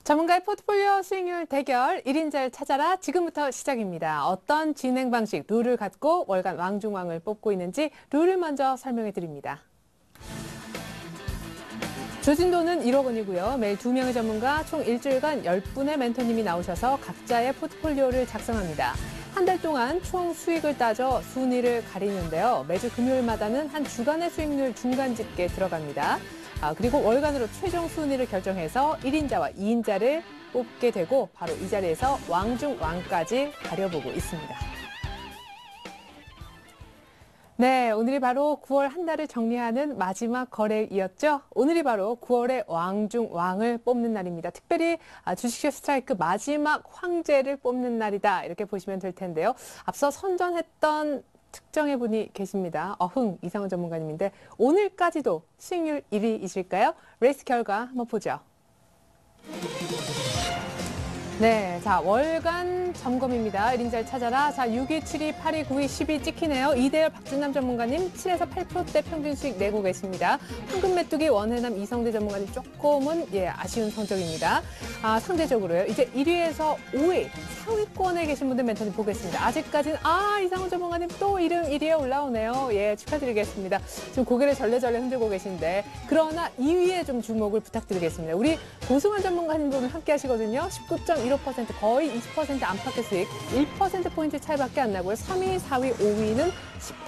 전문가의 포트폴리오 수익률 대결 1인자를 찾아라 지금부터 시작입니다. 어떤 진행 방식, 룰을 갖고 월간 왕중왕을 뽑고 있는지 룰을 먼저 설명해 드립니다. 조진도는 1억 원이고요. 매일 2명의 전문가 총 일주일간 10분의 멘토님이 나오셔서 각자의 포트폴리오를 작성합니다. 한 달 동안 총 수익을 따져 순위를 가리는데요. 매주 금요일마다는 한 주간의 수익률 중간 집계 들어갑니다. 그리고 월간으로 최종 순위를 결정해서 1인자와 2인자를 뽑게 되고 바로 이 자리에서 왕중왕까지 가려보고 있습니다. 네, 오늘이 바로 9월 한 달을 정리하는 마지막 거래이었죠. 오늘이 바로 9월의 왕중왕을 뽑는 날입니다. 특별히 주식쇼 스트라이크 마지막 황제를 뽑는 날이다. 이렇게 보시면 될 텐데요. 앞서 선전했던 특정해 분이 계십니다. 이상원 전문가님인데 오늘까지도 수익률 1위이실까요? 레이스 결과 한번 보죠. 네, 자 월간 점검입니다. 1인자를 찾아라. 자 6위, 7위, 8위, 9위, 10위 찍히네요. 이대열 박준남 전문가님 7에서 8%대 평균 수익 내고 계십니다. 황금 메뚜기 원해남 이성대 전문가님 조금은 아쉬운 성적입니다. 상대적으로요. 이제 1위에서 5위, 상위권에 계신 분들 멘토님 보겠습니다. 아직까지는 이상원 전문가님 또 이름 1위에 올라오네요. 예, 축하드리겠습니다. 지금 고개를 절레절레 흔들고 계신데 그러나 2위에 좀 주목을 부탁드리겠습니다. 우리 고승환 전문가님도 함께 하시거든요. 19.15% 거의 20% 안팎의 수익, 1%포인트 차이밖에 안 나고요. 3위, 4위, 5위는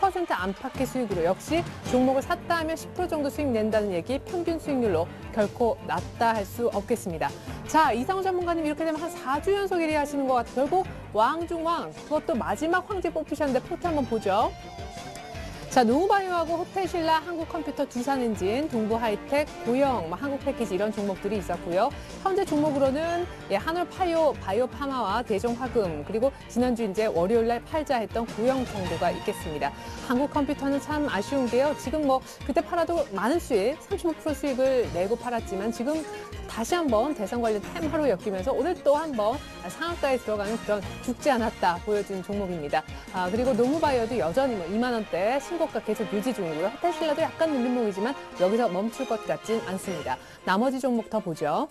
10% 안팎의 수익으로 역시 종목을 샀다 하면 10% 정도 수익 낸다는 얘기 평균 수익률로 결코 낮다 할 수 없겠습니다. 자, 이상훈 전문가님 이렇게 되면 한 4주 연속 1위 하시는 것 같아요. 결국 왕중왕, 그것도 마지막 황제 뽑히셨는데 포트 한번 보죠. 자, 노후바이오하고 호텔신라, 한국컴퓨터, 두산엔진, 동부하이텍, 고영, 한국패키지 이런 종목들이 있었고요. 현재 종목으로는 한올파이오, 바이오파마와 대종화금 그리고 지난주 이제 월요일날 팔자 했던 고영 정도가 있겠습니다. 한국컴퓨터는 참 아쉬운 게요. 지금 그때 팔아도 많은 수익, 35% 수익을 내고 팔았지만 지금 다시 한번 대선 관련 테마로 엮이면서 오늘 또 한번 상한가에 들어가는 그런 죽지 않았다 보여준 종목입니다. 그리고 노후바이오도 여전히 2만 원대 신고가 계속 유지 중이고요. 호텔신라도 약간 눌림목이지만 여기서 멈출 것 같진 않습니다. 나머지 종목 더 보죠.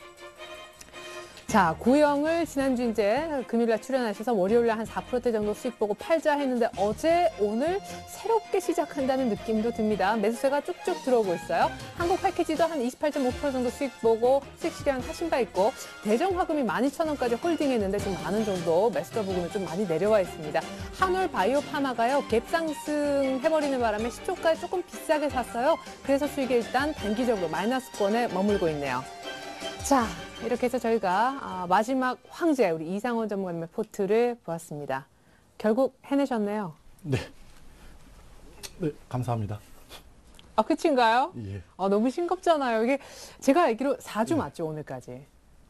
자, 고영을 지난주 이제 금요일날 출연하셔서 월요일날 한 4%대 정도 수익 보고 팔자 했는데 어제, 오늘 새롭게 시작한다는 느낌도 듭니다. 매수세가 쭉쭉 들어오고 있어요. 한국 패키지도 한 28.5% 정도 수익 보고 수익 실현 하신 바 있고 대정화금이 12,000원까지 홀딩했는데 지금 만원 정도 매수가 부분은 좀 많이 내려와 있습니다. 한올 바이오파마가요. 갭 상승해버리는 바람에 시초가에 조금 비싸게 샀어요. 그래서 수익이 일단 단기적으로 마이너스권에 머물고 있네요. 자, 이렇게 해서 저희가 마지막 황제 우리 이상원 전문가님의 포트를 보았습니다. 결국 해내셨네요. 네. 네, 감사합니다. 끝인가요? 예. 너무 싱겁잖아요. 이게 제가 알기로 4주 맞죠, 오늘까지?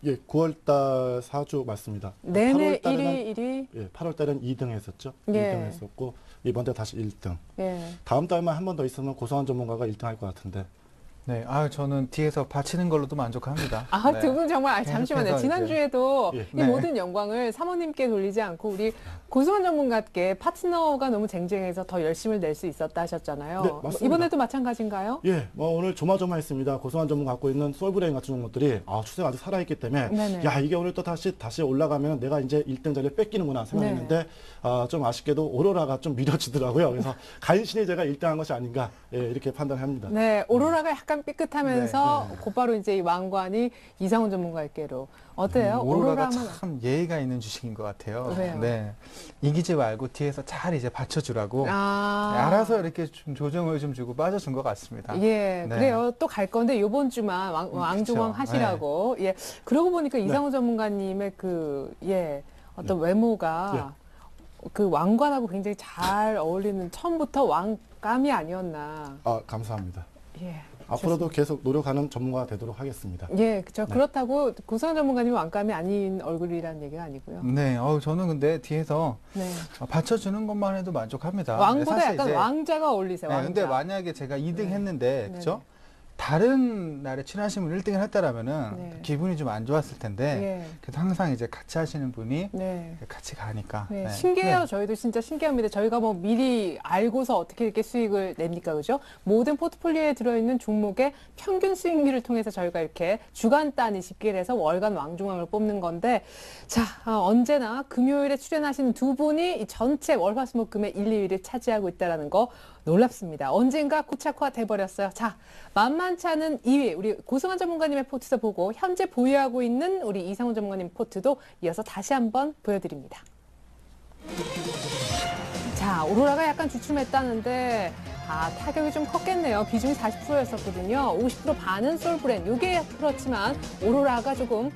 예, 9월달 4주 맞습니다. 내내 8월 1위. 예, 8월 달은 2등 했었죠. 예. 2등 했었고 이번 달 다시 1등. 예. 다음 달만 한 번 더 있으면 고성환 전문가가 1등 할 것 같은데. 네, 저는 뒤에서 받치는 걸로도 만족합니다. 두 네. 분 정말 잠시만요. 지난주에도 예. 이 모든 영광을 사모님께 돌리지 않고 우리 고승환 전문가께 파트너가 너무 쟁쟁해서 더 열심을 낼 수 있었다 하셨잖아요. 네, 맞습니다. 이번에도 마찬가지인가요? 예, 오늘 조마조마했습니다. 고성환 전문가 갖고 있는 솔브레인 같은 종목들이 추세가 아주 살아있기 때문에 네네. 야, 이게 오늘 또 다시 올라가면 내가 이제 1등 자리를 뺏기는구나 생각했는데 좀 아쉽게도 오로라가 좀 미뤄지더라고요. 그래서 간신히 제가 1등한 것이 아닌가 이렇게 판단합니다. 네, 오로라가 약간 삐끗하면서 네. 곧바로 이제 이 왕관이 이상훈 전문가께로. 어때요? 오로라가 오로라면 참 예의가 있는 주식인 것 같아요. 왜요? 네, 이기지 말고 뒤에서 잘 이제 받쳐주라고 알아서 이렇게 좀 조정을 좀 주고 빠져준 것 같습니다. 예, 네. 그래요. 또 갈 건데 이번 주만 왕중왕 그쵸. 하시라고. 예, 그러고 보니까 이상훈 전문가님의 어떤 외모가 그 왕관하고 굉장히 잘 어울리는 처음부터 왕감이 아니었나. 감사합니다. 예. 앞으로도 계속 노력하는 전문가가 되도록 하겠습니다. 예, 그렇죠. 네. 그렇다고 고승환 전문가님 왕감이 아닌 얼굴이라는 얘기가 아니고요. 네, 저는 근데 뒤에서 네. 받쳐주는 것만 해도 만족합니다. 왕보다 사실 약간 이제, 왕자가 어울리세요. 네, 왕자. 근데 만약에 제가 2등 네. 했는데, 네네. 그죠? 다른 날에 친하신 분 1등을 했다라면은 네. 기분이 좀 안 좋았을 텐데 예. 그래도 항상 이제 같이 하시는 분이 네. 같이 가니까. 네, 네. 신기해요. 네. 저희도 진짜 신기합니다. 저희가 뭐 미리 알고서 어떻게 이렇게 수익을 냅니까? 그죠? 모든 포트폴리오에 들어있는 종목의 평균 수익률을 통해서 저희가 이렇게 주간 단위 집계를 해서 월간 왕중왕을 뽑는 건데, 자, 언제나 금요일에 출연하시는 두 분이 이 전체 월화수목금의 1, 2위를 차지하고 있다는 거 놀랍습니다. 언젠가 고착화 돼버렸어요. 자, 만만치 않은 2위, 우리 고승환 전문가님의 포트도 보고 현재 보유하고 있는 우리 이상훈 전문가님 포트도 이어서 다시 한번 보여드립니다. 자, 오로라가 약간 주춤했다는데 타격이 좀 컸겠네요. 비중이 40%였었거든요. 50% 반은 솔브랜. 이게 그렇지만 오로라가 조금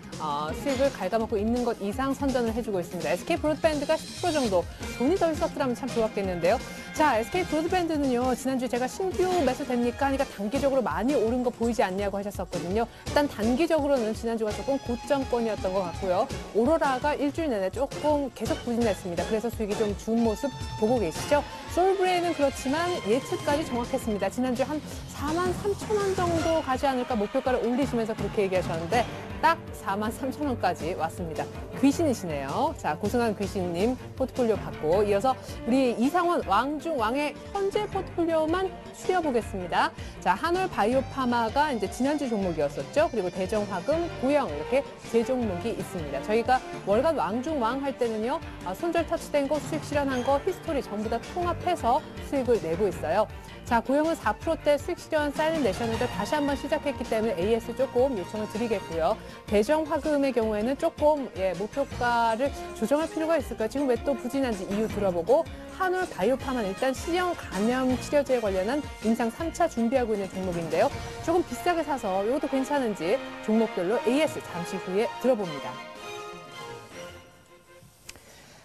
수익을 갉아먹고 있는 것 이상 선전을 해주고 있습니다. SK 브로드밴드가 10% 정도 돈이 더 있었더라면 참 좋았겠는데요. 자, SK 브로드밴드는요. 지난주에 제가 신규 매수 됩니까? 하니까 단기적으로 많이 오른 거 보이지 않냐고 하셨었거든요. 일단 단기적으로는 지난주가 조금 고점권이었던 것 같고요. 오로라가 일주일 내내 조금 계속 부진했습니다. 그래서 수익이 좀 준 모습 보고 계시죠? 솔브레인은 그렇지만 예측까지 정확했습니다. 지난주에 한 43,000원 정도 가지 않을까 목표가를 올리시면서 그렇게 얘기하셨는데 딱 43,000원까지 왔습니다. 귀신이시네요. 자, 고승환 귀신님 포트폴리오 받고 이어서 우리 이상원 왕중왕의 현재 포트폴리오만 추려보겠습니다. 자, 한올 바이오파마가 이제 지난주 종목이었었죠. 그리고 대정화금, 고영 이렇게 세 종목이 있습니다. 저희가 월간 왕중왕 할 때는요. 손절 터치된 거, 수익 실현한 거, 히스토리 전부 다 통합해서 수익을 내고 있어요. 자, 고영은 4%대 수익 실현 사인을 내셨는데 다시 한번 시작했기 때문에 AS 조금 요청을 드리겠고요. 대정화금의 경우에는 조금 목표가를 조정할 필요가 있을까요? 지금 왜 또 부진한지 이유 들어보고 한올 바이오파만 일단 신형 감염 치료제에 관련한 임상 3차 준비하고 있는 종목인데요. 조금 비싸게 사서 이것도 괜찮은지 종목별로 AS 잠시 후에 들어봅니다.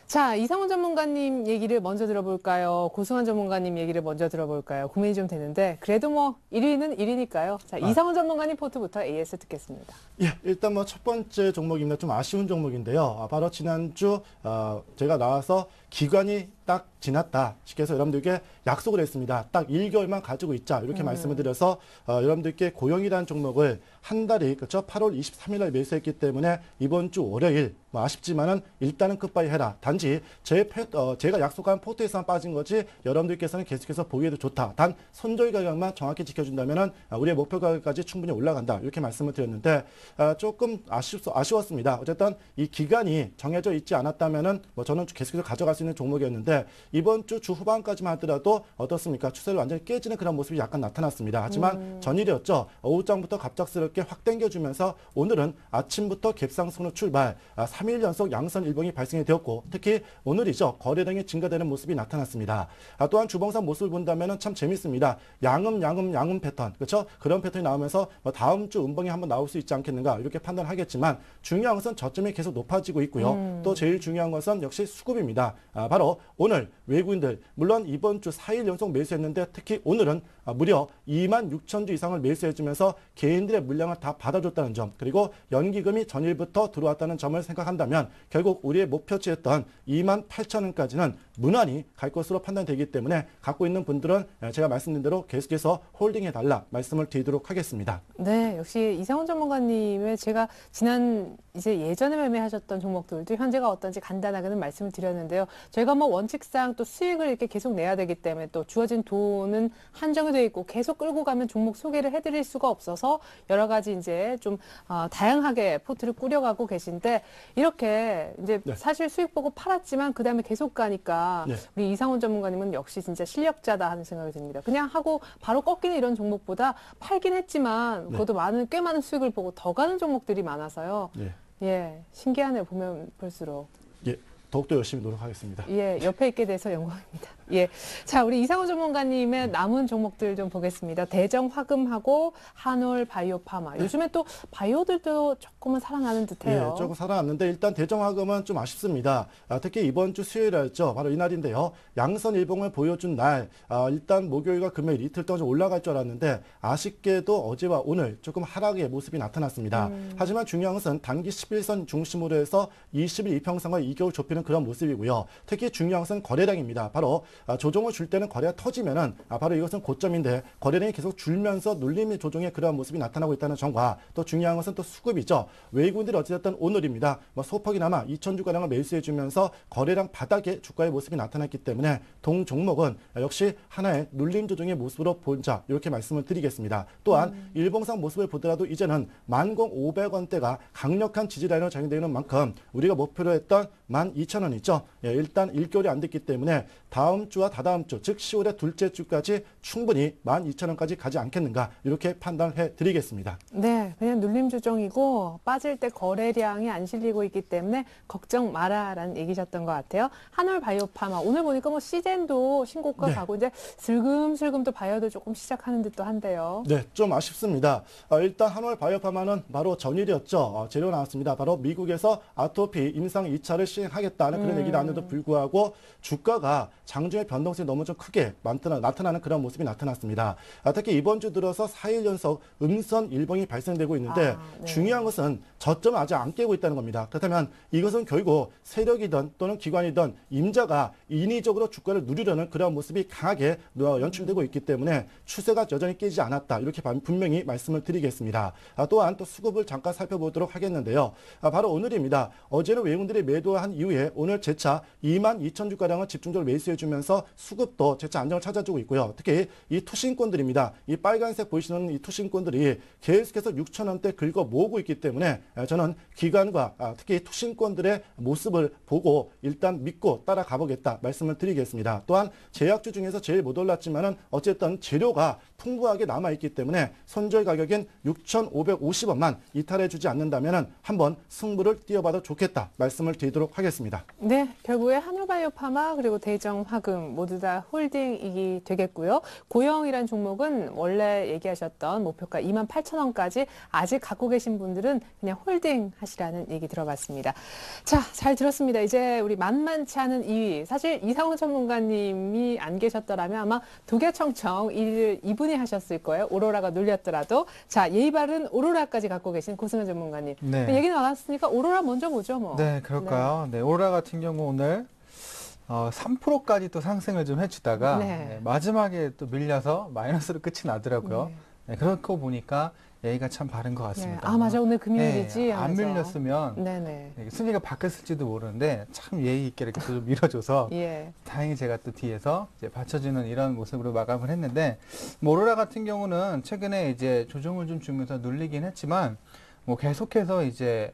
자, 이상훈 전문가님 얘기를 먼저 들어볼까요? 고승환 전문가님 얘기를 먼저 들어볼까요? 고민이 좀 되는데 그래도 뭐 1위는 1위니까요. 자, 이상훈 전문가님 포트부터 AS 듣겠습니다. 예, 일단 뭐 첫 번째 종목입니다. 좀 아쉬운 종목인데요. 바로 지난주 제가 나와서 기간이 딱 지났다 시켜서 여러분들께 약속을 했습니다. 딱 1개월만 가지고 있자 이렇게 말씀을 드려서 여러분들께 고영이라는 종목을 한 달이 그렇죠? 8월 23일 날 매수했기 때문에 이번 주 월요일 뭐 아쉽지만은 일단은 끝바이 해라. 단지 제가 약속한 포트에서만 빠진 거지 여러분들께서는 계속해서 보기에도 좋다. 단 손절 가격만 정확히 지켜준다면은 우리의 목표 가격까지 충분히 올라간다. 이렇게 말씀을 드렸는데 조금 아쉬웠습니다. 어쨌든 이 기간이 정해져 있지 않았다면은 뭐 저는 계속해서 가져갈 수 있는 종목이었는데 이번 주 후반까지만 하더라도 어떻습니까? 추세를 완전히 깨지는 그런 모습이 약간 나타났습니다. 하지만 전일이었죠. 오후장부터 갑작스럽게 확 당겨주면서 오늘은 아침부터 갭상승으로 출발 3일 연속 양선 일봉이 발생이 되었고 특히 오늘이죠. 거래량이 증가되는 모습이 나타났습니다. 또한 주봉상 모습을 본다면 참 재밌습니다. 양음 패턴 그렇죠? 그런 패턴이 나오면서 다음 주 음봉이 한번 나올 수 있지 않겠는가 이렇게 판단하겠지만 중요한 것은 저점이 계속 높아지고 있고요. 또 제일 중요한 것은 역시 수급입니다. 바로 오늘 외국인들 물론 이번 주 4일 연속 매수했는데 특히 오늘은 무려 26,000주 이상을 매수해주면서 개인들의 물량을 다 받아줬다는 점 그리고 연기금이 전일부터 들어왔다는 점을 생각한다면 결국 우리의 목표치였던 28,000원까지는 무난히 갈 것으로 판단되기 때문에 갖고 있는 분들은 제가 말씀드린 대로 계속해서 홀딩해달라 말씀을 드리도록 하겠습니다. 네, 역시 이상훈 전문가님의 제가 이제 예전에 매매하셨던 종목들도 현재가 어떤지 간단하게는 말씀을 드렸는데요. 저희가 뭐 원칙상 또 수익을 이렇게 계속 내야 되기 때문에 또 주어진 돈은 한정이 되어 있고 계속 끌고 가면 종목 소개를 해드릴 수가 없어서 여러 가지 이제 좀 다양하게 포트를 꾸려가고 계신데 이렇게 이제 네. 사실 수익 보고 팔았지만 그 다음에 계속 가니까 네. 우리 이상훈 전문가님은 역시 진짜 실력자다 하는 생각이 듭니다. 그냥 하고 바로 꺾이는 이런 종목보다 팔긴 했지만 네. 그것도 꽤 많은 수익을 보고 더 가는 종목들이 많아서요. 예. 예, 신기하네요. 보면 볼수록. 예, 더욱더 열심히 노력하겠습니다. 예, 옆에 있게 돼서 영광입니다. 예. 자, 우리 이상훈 전문가님의 남은 종목들 좀 보겠습니다. 대정화금하고 한올 바이오파마. 요즘에 또 바이오들도 조금은 살아나는 듯해요. 예, 조금 살아났는데 일단 대정화금은 좀 아쉽습니다. 특히 이번 주 수요일이었죠. 바로 이날인데요. 양선 일봉을 보여준 날 일단 목요일과 금요일 이틀 동안 좀 올라갈 줄 알았는데 아쉽게도 어제와 오늘 조금 하락의 모습이 나타났습니다. 하지만 중요한 것은 단기 11선 중심으로 해서 20일 이평선과 2개월 좁히는 잡히는 그런 모습이고요. 특히 중요한 것은 거래량입니다. 바로 조정을 줄 때는 거래가 터지면은 바로 이것은 고점인데 거래량이 계속 줄면서 눌림의 조정의 그러한 모습이 나타나고 있다는 점과 또 중요한 것은 또 수급이죠. 외국인들이 어찌됐든 오늘입니다. 소폭이나마 2,000주가량을 매수해주면서 거래량 바닥에 주가의 모습이 나타났기 때문에 동 종목은 역시 하나의 눌림 조정의 모습으로 본자 이렇게 말씀을 드리겠습니다. 또한 일봉상 모습을 보더라도 이제는 10,500원대가 강력한 지지라인으로 작용되는 만큼 우리가 목표로 했던 12,000원 있죠. 예, 일단 1개월이 안 됐기 때문에 다음 주와 다다음 주, 즉 10월의 둘째 주까지 충분히 12,000원까지 가지 않겠는가 이렇게 판단을 해드리겠습니다. 네, 그냥 눌림 조정이고 빠질 때 거래량이 안 실리고 있기 때문에 걱정 마라라는 얘기셨던 것 같아요. 한올바이오파마 오늘 보니까 뭐 시젠도 신고가 네. 가고 이제 슬금슬금 또 바이오도 조금 시작하는 듯도 한데요. 네, 좀 아쉽습니다. 일단 한올바이오파마는 바로 전일이었죠. 재료 나왔습니다. 바로 미국에서 아토피 임상 2차를 시행하겠다는 그런 얘기 나왔는데도 불구하고 주가가 장중의 변동성이 너무 좀 크게 나타나는 그런 모습이 나타났습니다. 특히 이번 주 들어서 4일 연속 음선 일봉이 발생되고 있는데 네. 중요한 것은 저점을 아직 안 깨고 있다는 겁니다. 그렇다면 이것은 결국 세력이든 또는 기관이든 임자가 인위적으로 주가를 누리려는 그런 모습이 강하게 연출되고 있기 때문에 추세가 여전히 깨지 않았다. 이렇게 분명히 말씀을 드리겠습니다. 또한 또 수급을 잠깐 살펴보도록 하겠는데요. 바로 오늘입니다. 어제는 외국인들이 매도한 이후에 오늘 재차 22,000주가량을 집중적으로 매수해주면서 수급도 재차 안정을 찾아주고 있고요. 특히 이 투신권들입니다. 이 빨간색 보이시는 이 투신권들이 계속해서 6,000원대 긁어 모으고 있기 때문에 저는 기관과 특히 투신권들의 모습을 보고 일단 믿고 따라가 보겠다 말씀을 드리겠습니다. 또한 제약주 중에서 제일 못 올랐지만은 어쨌든 재료가 풍부하게 남아있기 때문에 손절 가격인 6,550원만 이탈해주지 않는다면은 한번 승부를 띄워봐도 좋겠다 말씀을 드리도록 하겠습니다. 네, 결국에 한올바이오파마 그리고 대정화금 모두 다 홀딩이 되겠고요. 고영이란 종목은 원래 얘기하셨던 목표가 28,000원까지 아직 갖고 계신 분들은 그냥 홀딩 하시라는 얘기 들어봤습니다. 자, 잘 들었습니다. 이제 우리 만만치 않은 2위. 사실 이상훈 전문가님이 안 계셨더라면 아마 두개청청 이분이 하셨을 거예요. 오로라가 눌렸더라도. 자, 예의 바른 오로라까지 갖고 계신 고승현 전문가님. 네. 얘기 나왔으니까 오로라 먼저 보죠, 뭐. 네, 그럴까요? 네, 오로라 같은 경우 오늘 3%까지 또 상승을 좀 해주다가 네. 네, 마지막에 또 밀려서 마이너스로 끝이 나더라고요. 네, 그렇고 보니까 예의가 참 바른 것 같습니다. 아, 맞아. 오늘 금요일이지. 네, 안 하면서. 밀렸으면 네네. 순위가 바뀌었을지도 모르는데 참 예의 있게 이렇게 좀 밀어줘서 예. 다행히 제가 또 뒤에서 이제 받쳐주는 이런 모습으로 마감을 했는데 뭐 오로라 같은 경우는 최근에 이제 조정을 좀 주면서 눌리긴 했지만 뭐 계속해서 이제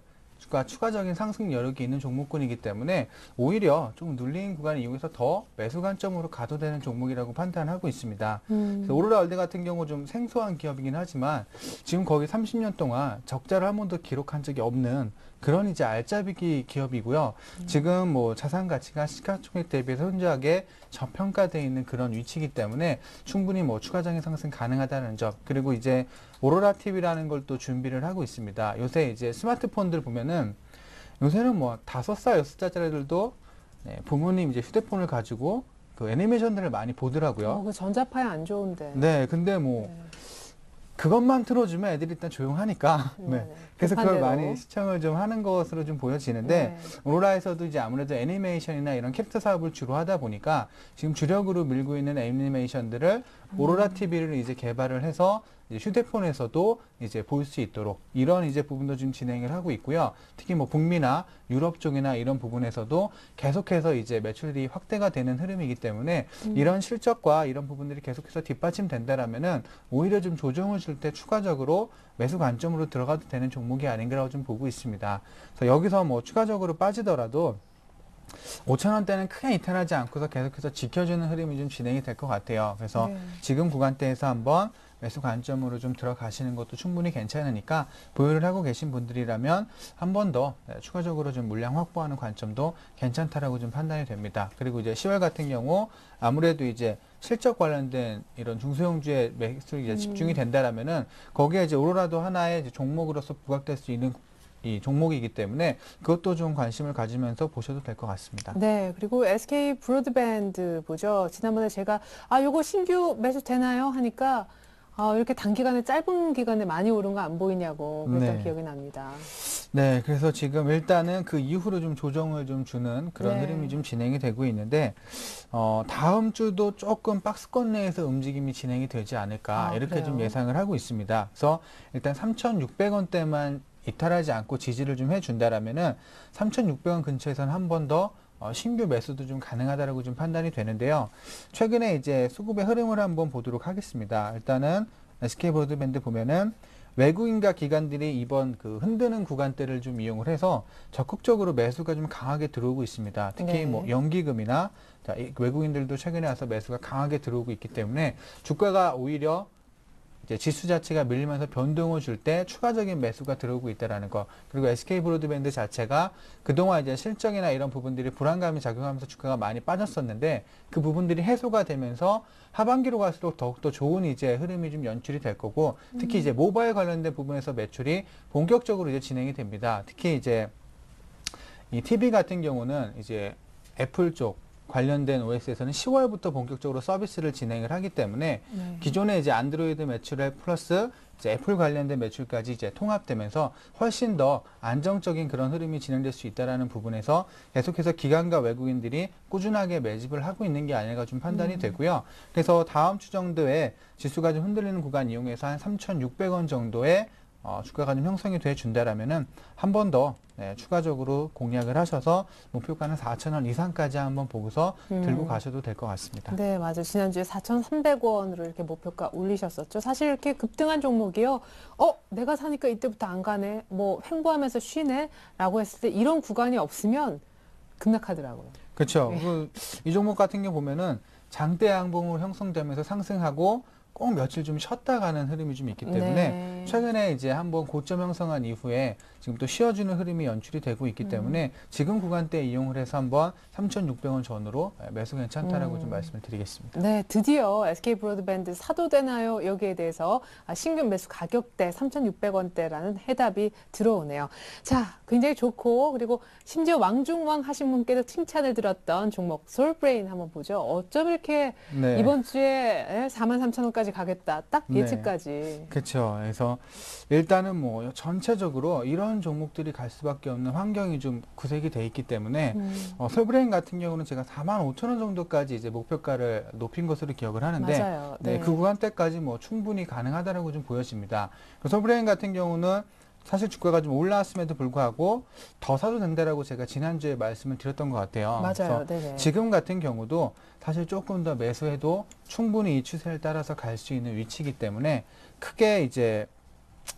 추가적인 상승 여력이 있는 종목군이기 때문에 오히려 좀 눌린 구간을 이용해서 더 매수 관점으로 가도 되는 종목이라고 판단하고 있습니다. 그래서 오로라월드 같은 경우 좀 생소한 기업이긴 하지만 지금 거의 30년 동안 적자를 한 번도 기록한 적이 없는 그런 이제 알짜배기 기업이고요. 지금 뭐 자산 가치가 시가총액 대비해서 현저하게 저평가되어 있는 그런 위치이기 때문에 충분히 뭐 추가적인 상승 가능하다는 점. 그리고 이제 오로라 TV라는 걸 또 준비를 하고 있습니다. 요새 이제 스마트폰들 보면은 요새는 뭐 5살, 6살짜리들도 네, 부모님 이제 휴대폰을 가지고 그 애니메이션들을 많이 보더라고요. 그 전자파에 안 좋은데. 네, 근데 뭐 네. 그것만 틀어주면 애들이 일단 조용하니까. 네. 그래서 그걸 급한 많이 대로. 시청을 좀 하는 것으로 좀 보여지는데, 네. 오로라에서도 이제 아무래도 애니메이션이나 이런 캐릭터 사업을 주로 하다 보니까 지금 주력으로 밀고 있는 애니메이션들을 오로라 TV를 이제 개발을 해서 이제 휴대폰에서도 이제 볼 수 있도록 이런 이제 부분도 지금 진행을 하고 있고요. 특히 뭐 북미나 유럽 쪽이나 이런 부분에서도 계속해서 이제 매출이 확대가 되는 흐름이기 때문에 이런 실적과 이런 부분들이 계속해서 뒷받침된다라면은 오히려 좀 조정을 줄 때 추가적으로 매수 관점으로 들어가도 되는 종목이 아닌가라고 좀 보고 있습니다. 그래서 여기서 뭐 추가적으로 빠지더라도 5,000원대는 크게 이탈하지 않고서 계속해서 지켜주는 흐름이 좀 진행이 될 것 같아요. 그래서 네. 지금 구간대에서 한번 매수 관점으로 좀 들어가시는 것도 충분히 괜찮으니까 보유를 하고 계신 분들이라면 한 번 더 추가적으로 좀 물량 확보하는 관점도 괜찮다라고 좀 판단이 됩니다. 그리고 이제 10월 같은 경우 아무래도 이제 실적 관련된 이런 중소형주의 매수에 이제 집중이 된다라면은 거기에 이제 오로라도 하나의 이제 종목으로서 부각될 수 있는 이 종목이기 때문에 그것도 좀 관심을 가지면서 보셔도 될 것 같습니다. 네, 그리고 SK 브로드밴드 보죠. 지난번에 제가 요거 신규 매수 되나요? 하니까 이렇게 단기간에 짧은 기간에 많이 오른 거 안 보이냐고 그랬던 네. 기억이 납니다. 네, 그래서 지금 일단은 그 이후로 좀 조정을 좀 주는 그런 네. 흐름이 좀 진행이 되고 있는데, 다음 주도 조금 박스권 내에서 움직임이 진행이 되지 않을까, 이렇게 그래요? 좀 예상을 하고 있습니다. 그래서 일단 3,600원대만 이탈하지 않고 지지를 좀 해준다라면은 3,600원 근처에서는 한 번 더 신규 매수도 좀 가능하다라고 좀 판단이 되는데요. 최근에 이제 수급의 흐름을 한번 보도록 하겠습니다. 일단은 SK 브로드밴드 보면은 외국인과 기관들이 이번 그 흔드는 구간대를 좀 이용을 해서 적극적으로 매수가 좀 강하게 들어오고 있습니다. 특히 네. 뭐 연기금이나 이 외국인들도 최근에 와서 매수가 강하게 들어오고 있기 때문에 주가가 오히려 이제 지수 자체가 밀리면서 변동을 줄 때 추가적인 매수가 들어오고 있다라는 거. 그리고 SK 브로드밴드 자체가 그동안 이제 실적이나 이런 부분들이 불안감이 작용하면서 주가가 많이 빠졌었는데 그 부분들이 해소가 되면서 하반기로 갈수록 더욱더 좋은 이제 흐름이 좀 연출이 될 거고 특히 이제 모바일 관련된 부분에서 매출이 본격적으로 이제 진행이 됩니다. 특히 이제 이 TV 같은 경우는 이제 애플 쪽 관련된 OS에서는 10월부터 본격적으로 서비스를 진행을 하기 때문에 네. 기존에 이제 안드로이드 매출에 플러스 이제 애플 관련된 매출까지 이제 통합되면서 훨씬 더 안정적인 그런 흐름이 진행될 수 있다라는 부분에서 계속해서 기관과 외국인들이 꾸준하게 매집을 하고 있는 게 아닌가 좀 판단이 되고요. 그래서 다음 주 정도에 지수가 좀 흔들리는 구간 이용해서 한 3,600원 정도의 주가가 좀 형성이 돼 준다라면은 한 번 더 추가적으로 공략을 하셔서 목표가는 4,000원 이상까지 한번 보고서 들고 가셔도 될 것 같습니다. 네, 맞아요. 지난주에 4,300원으로 이렇게 목표가 올리셨었죠. 사실 이렇게 급등한 종목이요. 내가 사니까 이때부터 안 가네. 뭐 횡보하면서 쉬네. 라고 했을 때 이런 구간이 없으면 급락하더라고요. 그렇죠. 네. 이 종목 같은 경우 보면은 장대 양봉으로 형성되면서 상승하고 꼭 며칠 좀 쉬었다 가는 흐름이 좀 있기 때문에 네. 최근에 이제 한번 고점 형성한 이후에 지금 또 쉬어주는 흐름이 연출이 되고 있기 때문에 지금 구간대 이용을 해서 한번 3,600원 전으로 매수 괜찮다라고 좀 말씀을 드리겠습니다. 네, 드디어 SK 브로드밴드 사도 되나요? 여기에 대해서 신규 매수 가격대 3,600원대라는 해답이 들어오네요. 자, 굉장히 좋고 그리고 심지어 왕중왕 하신 분께도 칭찬을 들었던 종목 솔브레인 한번 보죠. 어쩜 이렇게 네. 이번 주에 43,000원까지 가겠다. 딱 네. 예측까지. 그렇죠. 그래서 일단은 뭐 전체적으로 이런 종목들이 갈 수밖에 없는 환경이 좀 구색이 돼 있기 때문에 솔브레인 같은 경우는 제가 45,000원 정도까지 이제 목표가를 높인 것으로 기억을 하는데 맞아요. 네, 그 구간대까지 뭐 충분히 가능하다라고 좀 보여집니다. 솔브레인 같은 경우는 사실 주가가 좀 올라왔음에도 불구하고 더 사도 된다라고 제가 지난주에 말씀을 드렸던 것 같아요. 맞아요. 그래서 네네. 지금 같은 경우도 사실 조금 더 매수해도 충분히 이 추세를 따라서 갈 수 있는 위치이기 때문에 크게 이제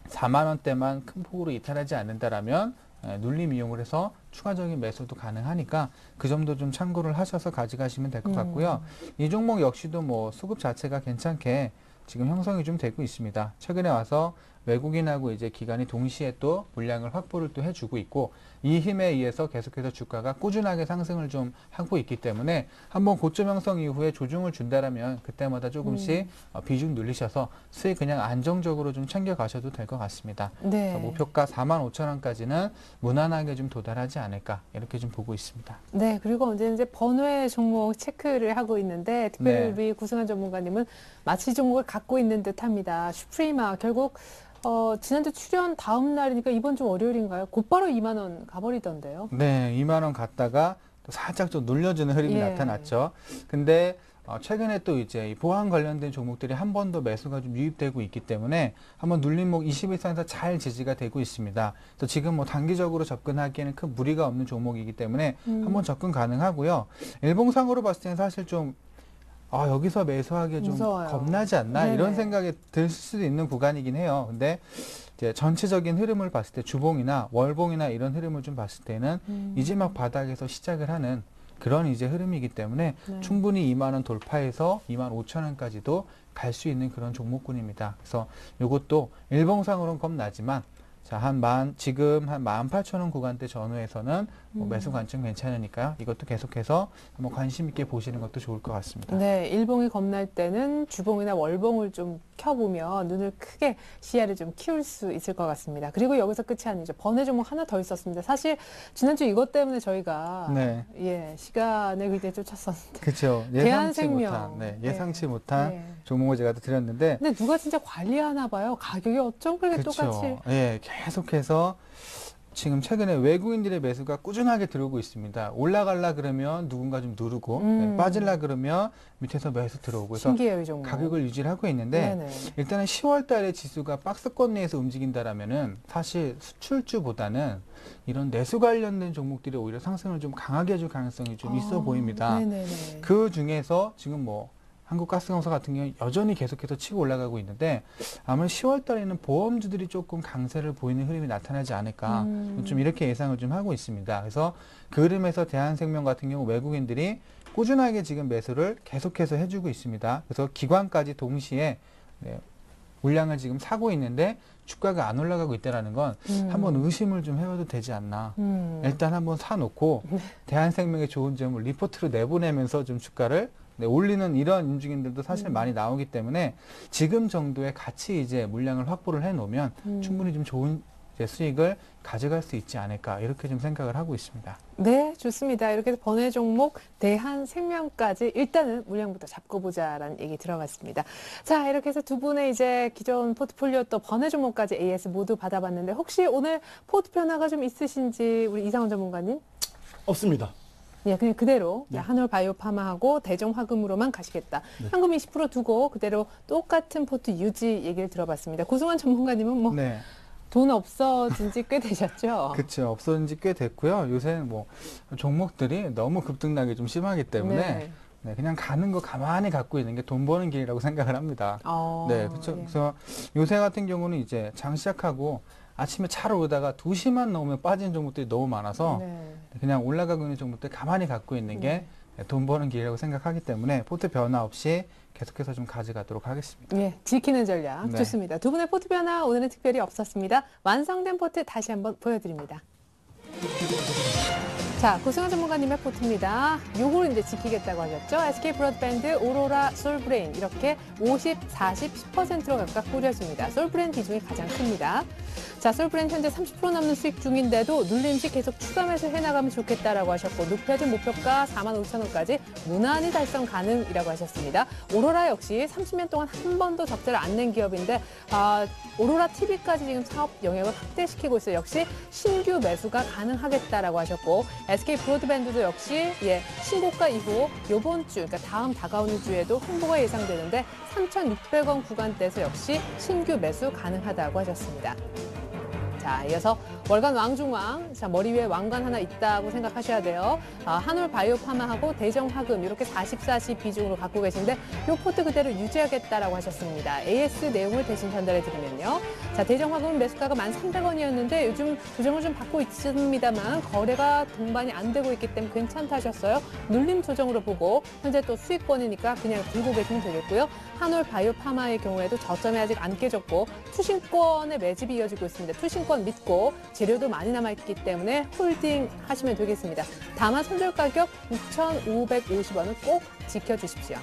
4만 원대만 큰 폭으로 이탈하지 않는다라면 눌림 이용을 해서 추가적인 매수도 가능하니까 그 점도 좀 참고를 하셔서 가져가시면 될 것 같고요. 이 종목 역시도 뭐 수급 자체가 괜찮게 지금 형성이 좀 되고 있습니다. 최근에 와서 외국인하고 이제 기관이 동시에 또 물량을 확보를 또 해주고 있고 이 힘에 의해서 계속해서 주가가 꾸준하게 상승을 좀 하고 있기 때문에 한번 고점 형성 이후에 조정을 준다라면 그때마다 조금씩 비중 늘리셔서 수익 그냥 안정적으로 좀 챙겨 가셔도 될 것 같습니다. 네. 그래서 목표가 45,000원까지는 무난하게 좀 도달하지 않을까 이렇게 좀 보고 있습니다. 네, 그리고 언제 이제 번외 종목 체크를 하고 있는데 특별히 네. 우리 구승환 전문가님은 마치 종목을 갖고 있는 듯합니다. 슈프리마 결국 지난주 출연 다음 날이니까 이번 주 월요일인가요? 곧바로 2만 원 가버리던데요. 네, 2만 원 갔다가 또 살짝 좀 눌려주는 흐름이 예. 나타났죠. 근데 최근에 또 이제 이 보안 관련된 종목들이 한 번 더 매수가 좀 유입되고 있기 때문에 한번 눌림목 20일선에서 잘 지지가 되고 있습니다. 그래서 지금 뭐 단기적으로 접근하기에는 큰 무리가 없는 종목이기 때문에 한번 접근 가능하고요. 일봉상으로 봤을 때는 사실 좀 여기서 매수하기 좀 무서워요. 겁나지 않나 네네. 이런 생각이 들 수도 있는 구간이긴 해요. 근데 이제 전체적인 흐름을 봤을 때 주봉이나 월봉이나 이런 흐름을 좀 봤을 때는 이제 막 바닥에서 시작을 하는 그런 이제 흐름이기 때문에 네. 충분히 2만 원 돌파해서 2만 5천 원까지도 갈 수 있는 그런 종목군입니다. 그래서 이것도 일봉상으로는 겁나지만 자, 지금 한 18,000원 구간대 전후에서는 뭐 매수 관점 괜찮으니까요. 이것도 계속해서 한번 관심 있게 보시는 것도 좋을 것 같습니다. 네, 일봉이 겁날 때는 주봉이나 월봉을 좀 켜보면 눈을 크게 시야를 좀 키울 수 있을 것 같습니다. 그리고 여기서 끝이 아니죠. 번외 종목 하나 더 있었습니다. 사실 지난주 이것 때문에 저희가 네. 시간을 굉장히 쫓았었는데. 그렇죠. 대한생명. 예상치 못한 네. 종목을 제가 드렸는데 근데 누가 진짜 관리하나 봐요. 가격이 어쩜 그렇게 똑같이. 그렇죠. 예, 계속해서 지금 최근에 외국인들의 매수가 꾸준하게 들어오고 있습니다. 올라갈라 그러면 누군가 좀 누르고 빠질라 그러면 밑에서 매수 들어오고 그래서 신기해요, 이 종목. 가격을 유지를 하고 있는데 네네. 일단은 10월 달에 지수가 박스권 내에서 움직인다라면은 사실 수출주보다는 이런 내수 관련된 종목들이 오히려 상승을 좀 강하게 해줄 가능성이 좀 있어 보입니다. 네네네. 그 중에서 지금 뭐 한국가스공사 같은 경우 여전히 계속해서 치고 올라가고 있는데 아마 10월 달에는 보험주들이 조금 강세를 보이는 흐름이 나타나지 않을까 좀 이렇게 예상을 좀 하고 있습니다. 그래서 그 흐름에서 대한생명 같은 경우 외국인들이 꾸준하게 지금 매수를 계속해서 해주고 있습니다. 그래서 기관까지 동시에 물량을 지금 사고 있는데 주가가 안 올라가고 있다는 건 한번 의심을 좀 해봐도 되지 않나. 일단 한번 사놓고 대한생명의 좋은 점을 리포트로 내보내면서 좀 주가를 올리는 이런 움직임들도 사실 많이 나오기 때문에 지금 정도의 같이 이제 물량을 확보를 해놓으면 충분히 좀 좋은 이제 수익을 가져갈 수 있지 않을까 이렇게 좀 생각을 하고 있습니다. 네, 좋습니다. 이렇게 해서 번외 종목 대한생명까지 일단은 물량부터 잡고 보자라는 얘기 들어갔습니다. 자, 이렇게 해서 두 분의 이제 기존 포트폴리오 또 번외 종목까지 AS 모두 받아봤는데 혹시 오늘 포트 변화가 좀 있으신지 우리 이상훈 전문가님? 없습니다. 예, 그냥 그대로 네. 한올바이오파마하고 대종화금으로만 가시겠다. 현금 20% 두고 그대로 똑같은 포트 유지 얘기를 들어봤습니다. 고승환 전문가님은 뭐 네. 돈 없어진 지 꽤 되셨죠? 그렇죠. 없어진 지 꽤 됐고요. 요새는 뭐 종목들이 너무 급등락이 좀 심하기 때문에 그냥 가는 거 가만히 갖고 있는 게 돈 버는 길이라고 생각을 합니다. 네, 그렇죠. 예. 그래서 요새 같은 경우는 이제 장 시작하고 아침에 차로 오다가 2시만 넘으면 빠지는 종목들이 너무 많아서 그냥 올라가고 있는 종목들 가만히 갖고 있는 게 돈 버는 길이라고 생각하기 때문에 포트 변화 없이 계속해서 좀 가져가도록 하겠습니다. 예, 지키는 전략 네. 좋습니다. 두 분의 포트 변화 오늘은 특별히 없었습니다. 완성된 포트 다시 한번 보여드립니다. 자, 고승환 전문가님의 포트입니다. 요걸 이제 지키겠다고 하셨죠? SK 브로드밴드, 오로라, 솔브레인 이렇게 50, 40, 10%로 각각 꾸려집니다. 솔브레인 비중이 가장 큽니다. 자, 솔브레인 현재 30% 넘는 수익 중인데도 눌림식 계속 추가 매수 해나가면 좋겠다라고 하셨고 높여진 목표가 45,000원까지 무난히 달성 가능이라고 하셨습니다. 오로라 역시 30년 동안 한 번도 적자를 안 낸 기업인데 오로라 TV까지 지금 사업 영역을 확대시키고 있어요. 역시 신규 매수가 가능하겠다라고 하셨고 SK 브로드밴드도 역시 신고가 이후 이번 주, 그러니까 다음 다가오는 주에도 홍보가 예상되는데 3,600원 구간대에서 역시 신규 매수 가능하다고 하셨습니다. 자, 이어서 월간 왕중왕, 자, 머리 위에 왕관 하나 있다고 생각하셔야 돼요. 한올바이오파마하고 대정화금 이렇게 40, 40 비중으로 갖고 계신데 요 포트 그대로 유지하겠다라고 하셨습니다. AS 내용을 대신 전달해 드리면요. 자, 대정화금은 매수가가 1,300원이었는데 요즘 조정을 좀 받고 있습니다만 거래가 동반이 안 되고 있기 때문에 괜찮다 하셨어요. 눌림 조정으로 보고 현재 또 수익권이니까 그냥 들고 계시면 되겠고요. 한올바이오파마의 경우에도 저점이 아직 안 깨졌고 투신권의 매집이 이어지고 있습니다. 투신권 믿고 재료도 많이 남아있기 때문에 홀딩 하시면 되겠습니다. 다만 손절 가격 6,550원을 꼭 지켜주십시오.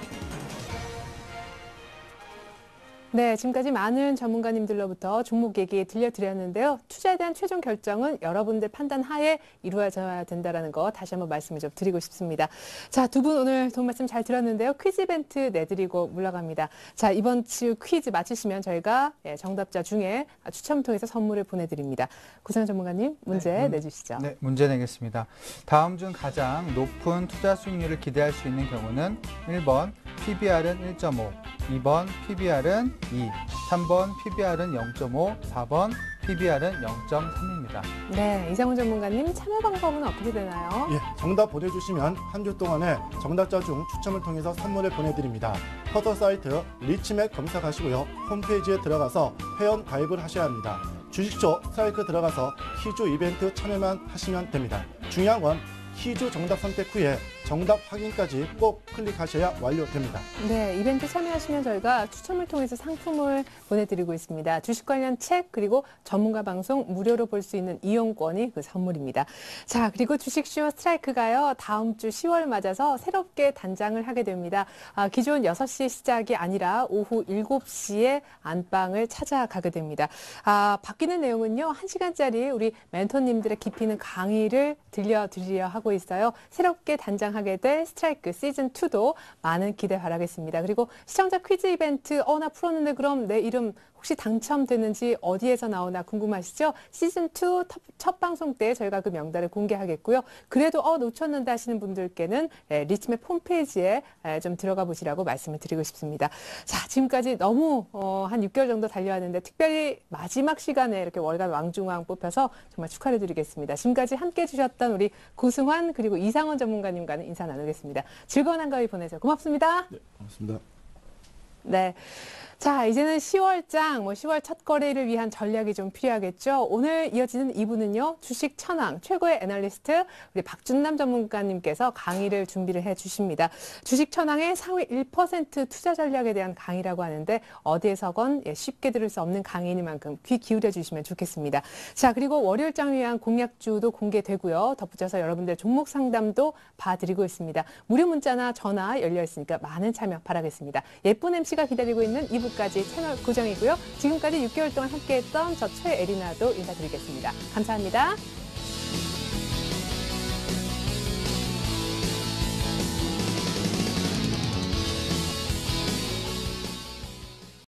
네, 지금까지 많은 전문가님들로부터 종목 얘기 들려드렸는데요. 투자에 대한 최종 결정은 여러분들 판단 하에 이루어져야 된다는 거 다시 한번 말씀을 좀 드리고 싶습니다. 자, 두 분 오늘 도움 말씀 잘 들었는데요. 퀴즈 이벤트 내드리고 물러갑니다. 자, 이번 주 퀴즈 맞히시면 저희가 정답자 중에 추첨을 통해서 선물을 보내드립니다. 고승환 전문가님 문제 내주시죠. 네, 문제 내겠습니다. 다음 중 가장 높은 투자 수익률을 기대할 수 있는 경우는 1번 PBR은 1.5, 2번 PBR은 2, 3번 PBR은 0.5, 4번 PBR은 0.3입니다. 네, 이상훈 전문가님 참여 방법은 어떻게 되나요? 예, 정답 보내주시면 한 주 동안에 정답자 중 추첨을 통해서 선물을 보내드립니다. 포털 사이트 리치맥 검색하시고요. 홈페이지에 들어가서 회원 가입을 하셔야 합니다. 주식쇼 스트라이크 들어가서 퀴즈 이벤트 참여만 하시면 됩니다. 중요한 건 퀴즈 정답 선택 후에 정답 확인까지 꼭 클릭하셔야 완료됩니다. 네, 이벤트 참여하시면 저희가 추첨을 통해서 상품을 보내드리고 있습니다. 주식 관련 책 그리고 전문가 방송 무료로 볼 수 있는 이용권이 그 선물입니다. 자, 그리고 주식쇼 스트라이크가요. 다음 주 10월 맞아서 새롭게 단장을 하게 됩니다. 기존 6시 시작이 아니라 오후 7시에 안방을 찾아가게 됩니다. 바뀌는 내용은요. 1시간짜리 우리 멘토님들의 깊이 있는 강의를 들려드리려 하고 있어요. 새롭게 단장하게 될 스트라이크 시즌2도 많은 기대 바라겠습니다. 그리고 시청자 퀴즈 이벤트, 나 풀었는데 그럼 내 이름 혹시 당첨됐는지 어디에서 나오나 궁금하시죠? 시즌2 첫 방송 때 저희가 그 명단을 공개하겠고요. 그래도 놓쳤는데 하시는 분들께는 리치맵 홈페이지에 좀 들어가 보시라고 말씀을 드리고 싶습니다. 자, 지금까지 너무 한 6개월 정도 달려왔는데 특별히 마지막 시간에 이렇게 월간 왕중왕 뽑혀서 정말 축하를 드리겠습니다. 지금까지 함께 해주셨던 우리 고승환 그리고 이상원 전문가님과는 인사 나누겠습니다. 즐거운 한가위 보내세요. 고맙습니다. 네, 고맙습니다. 네. 자, 이제는 10월장, 10월 첫 거래를 위한 전략이 좀 필요하겠죠. 오늘 이어지는 2부는요, 주식 천왕, 최고의 애널리스트, 우리 박준남 전문가님께서 강의를 준비를 해 주십니다. 주식 천왕의 상위 1% 투자 전략에 대한 강의라고 하는데, 어디에서건 쉽게 들을 수 없는 강의니만큼 귀 기울여 주시면 좋겠습니다. 자, 그리고 월요일장 위한 공약주도 공개되고요. 덧붙여서 여러분들 종목 상담도 봐드리고 있습니다. 무료 문자나 전화 열려 있으니까 많은 참여 바라겠습니다. 예쁜 MC가 기다리고 있는 2부까지 채널 고정이고요. 지금까지 6개월 동안 함께했던 저 최애리나도 인사드리겠습니다. 감사합니다.